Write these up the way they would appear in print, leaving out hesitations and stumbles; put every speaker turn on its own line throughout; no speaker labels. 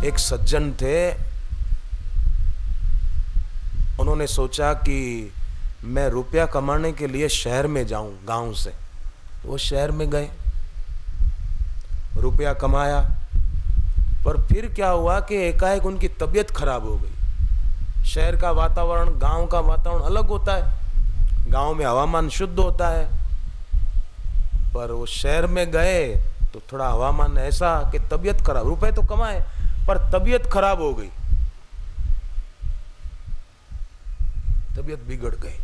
एक सज्जन थे, उन्होंने सोचा कि मैं रुपया कमाने के लिए शहर में जाऊं गांव से। वो शहर में गए, रुपया कमाया, पर फिर क्या हुआ कि एकाएक उनकी तबीयत खराब हो गई। शहर का वातावरण गांव का वातावरण अलग होता है, गांव में हवामान शुद्ध होता है, पर वो शहर में गए तो थोड़ा हवामान ऐसा कि तबीयत खराब, रुपए तो कमाए पर तबीयत खराब हो गई, तबीयत बिगड़ गई।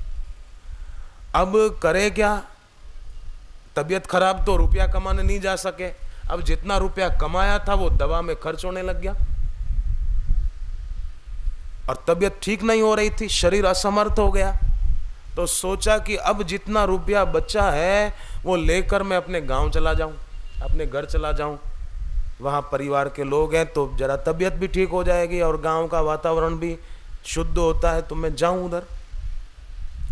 अब करे क्या, तबीयत खराब तो रुपया कमाने नहीं जा सके। अब जितना रुपया कमाया था वो दवा में खर्च होने लग गया और तबीयत ठीक नहीं हो रही थी, शरीर असमर्थ हो गया। तो सोचा कि अब जितना रुपया बचा है वो लेकर मैं अपने गांव चला जाऊं, अपने घर चला जाऊं, वहां परिवार के लोग हैं तो जरा तबीयत भी ठीक हो जाएगी और गांव का वातावरण भी शुद्ध होता है, तो मैं जाऊं उधर।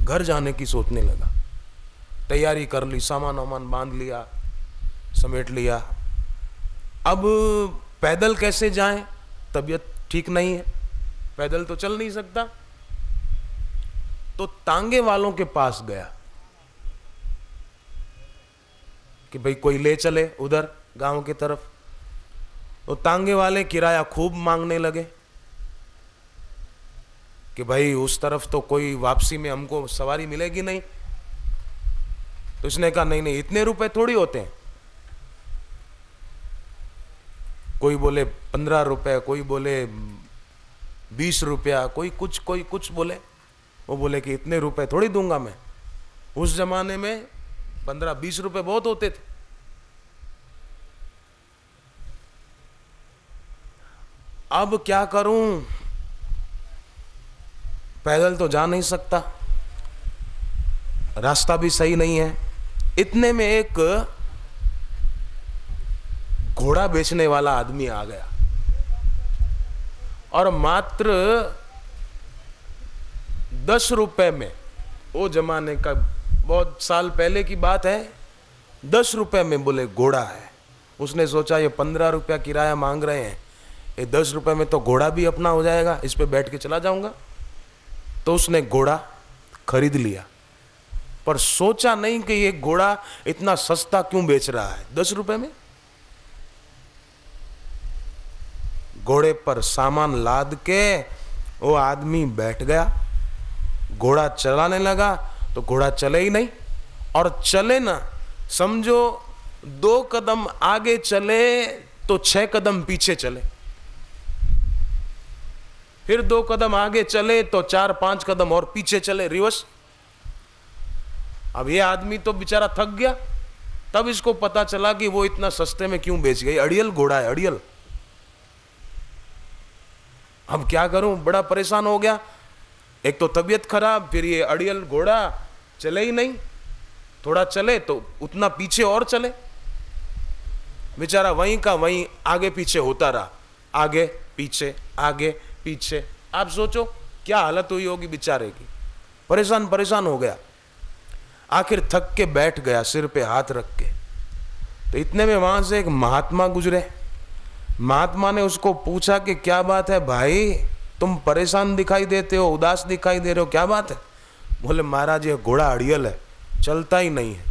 घर जाने की सोचने लगा, तैयारी कर ली, सामान वामान बांध लिया, समेट लिया। अब पैदल कैसे जाएं, तबीयत ठीक नहीं है, पैदल तो चल नहीं सकता। तो तांगे वालों के पास गया कि भाई कोई ले चले उधर गांव की तरफ। तो तांगे वाले किराया खूब मांगने लगे कि भाई उस तरफ तो कोई वापसी में हमको सवारी मिलेगी नहीं। तो इसने कहा नहीं नहीं, इतने रुपए थोड़ी होते हैं। कोई बोले 15 रुपए, कोई बोले 20 रुपया, कोई कुछ बोले। वो बोले कि इतने रुपए थोड़ी दूंगा मैं। उस जमाने में 15-20 रुपए बहुत होते थे। अब क्या करूं, पैदल तो जा नहीं सकता, रास्ता भी सही नहीं है। इतने में एक घोड़ा बेचने वाला आदमी आ गया और मात्र 10 रुपए में, वो जमाने का बहुत साल पहले की बात है, 10 रुपए में बोले घोड़ा है। उसने सोचा ये 15 रुपया किराया मांग रहे हैं, ये 10 रुपए में तो घोड़ा भी अपना हो जाएगा, इस पे बैठ के चला जाऊंगा। तो उसने घोड़ा खरीद लिया, पर सोचा नहीं कि ये घोड़ा इतना सस्ता क्यों बेच रहा है 10 रुपए में। घोड़े पर सामान लाद के वो आदमी बैठ गया, घोड़ा चलाने लगा तो घोड़ा चले ही नहीं, और चले ना, समझो 2 कदम आगे चले तो 6 कदम पीछे चले, फिर 2 कदम आगे चले तो 4-5 कदम और पीछे चले, रिवर्स। अब ये आदमी तो बेचारा थक गया। तब इसको पता चला कि वो इतना सस्ते में क्यों बेच गई, अड़ियल घोड़ा है, अड़ियल। अब क्या करूं, बड़ा परेशान हो गया। एक तो तबीयत खराब, फिर ये अड़ियल घोड़ा चले ही नहीं, थोड़ा चले तो उतना पीछे और चले। बेचारा वहीं का वहीं आगे पीछे होता रहा, आगे पीछे आगे पीछे। आप सोचो क्या हालत हुई होगी बेचारे की, परेशान हो गया। आखिर थक के बैठ गया, सिर पे हाथ रख के। तो इतने में वहां से एक महात्मा गुजरे। महात्मा ने उसको पूछा कि क्या बात है भाई, तुम परेशान दिखाई देते हो, उदास दिखाई दे रहे हो, क्या बात है? बोले महाराज ये घोड़ा अड़ियल है, चलता ही नहीं है,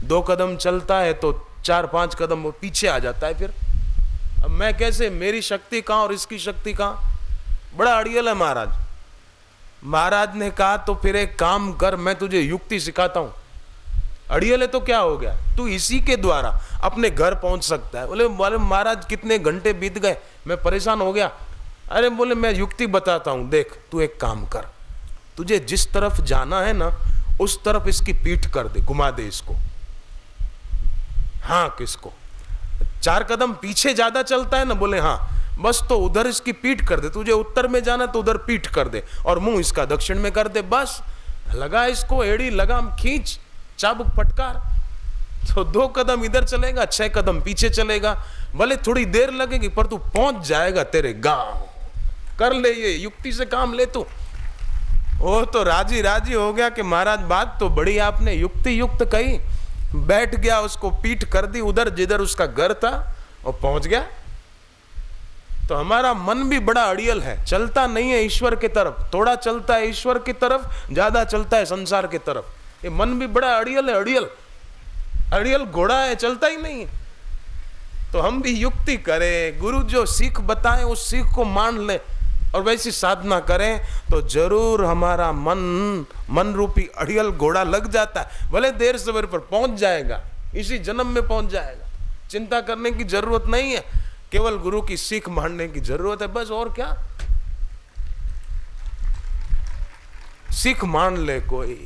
2 कदम चलता है तो 4-5 कदम वो पीछे आ जाता है। फिर अब मैं कैसे, मेरी शक्ति कहाँ और इसकी शक्ति कहाँ, बड़ा अड़ियल है महाराज। महाराज ने कहा तो फिर एक काम कर, मैं तुझे युक्ति सिखाता हूं। अड़ियल है तो क्या हो गया, तू इसी के द्वारा अपने घर पहुंच सकता है। बोले महाराज कितने घंटे बीत गए, मैं परेशान हो गया। अरे बोले मैं युक्ति बताता हूं, देख तू एक काम कर, तुझे जिस तरफ जाना है ना उस तरफ इसकी पीठ कर दे, घुमा दे इसको। हाँ किसको, 4 कदम पीछे ज्यादा चलता है ना, बोले हाँ, बस तो उधर इसकी पीठ कर दे। तुझे उत्तर में जाना तो उधर पीठ कर दे और मुंह इसका दक्षिण में कर दे। बस लगा इसको एड़ी, लगाम खींच, चाबुक फटकार, तो 2 कदम इधर चलेगा, 6 कदम पीछे चलेगा। भले थोड़ी देर लगेगी पर तू पहुंच जाएगा तेरे गांव। कर ले, ये युक्ति से काम ले तू। वो तो राजी हो गया कि महाराज बात तो बड़ी आपने युक्ति युक्त कही। बैठ गया, उसको पीठ कर दी उधर जिधर उसका घर था और पहुंच गया। तो हमारा मन भी बड़ा अड़ियल है, चलता नहीं है ईश्वर की तरफ, थोड़ा चलता है ईश्वर की तरफ, ज्यादा चलता है संसार की तरफ। ये मन भी बड़ा अड़ियल है, अड़ियल अड़ियल घोड़ा है, चलता ही नहीं है। तो हम भी युक्ति करें, गुरु जो सीख बताएं उस सीख को मान ले और वैसी साधना करें तो जरूर हमारा मन रूपी अड़ियल घोड़ा लग जाता है। भले देर सवेर पर पहुंच जाएगा, इसी जन्म में पहुंच जाएगा। चिंता करने की जरूरत नहीं है, केवल गुरु की सीख मानने की जरूरत है, बस। और क्या, सीख मान ले कोई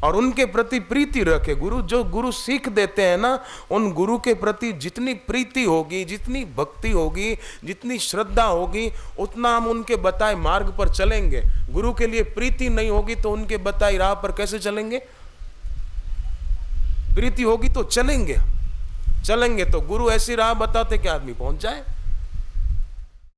और उनके प्रति प्रीति रखे। गुरु जो गुरु सीख देते हैं ना, उन गुरु के प्रति जितनी प्रीति होगी, जितनी भक्ति होगी, जितनी श्रद्धा होगी, उतना हम उनके बताए मार्ग पर चलेंगे। गुरु के लिए प्रीति नहीं होगी तो उनके बताई राह पर कैसे चलेंगे? प्रीति होगी तो चलेंगे तो गुरु ऐसी राह बताते कि आदमी पहुंच जाए।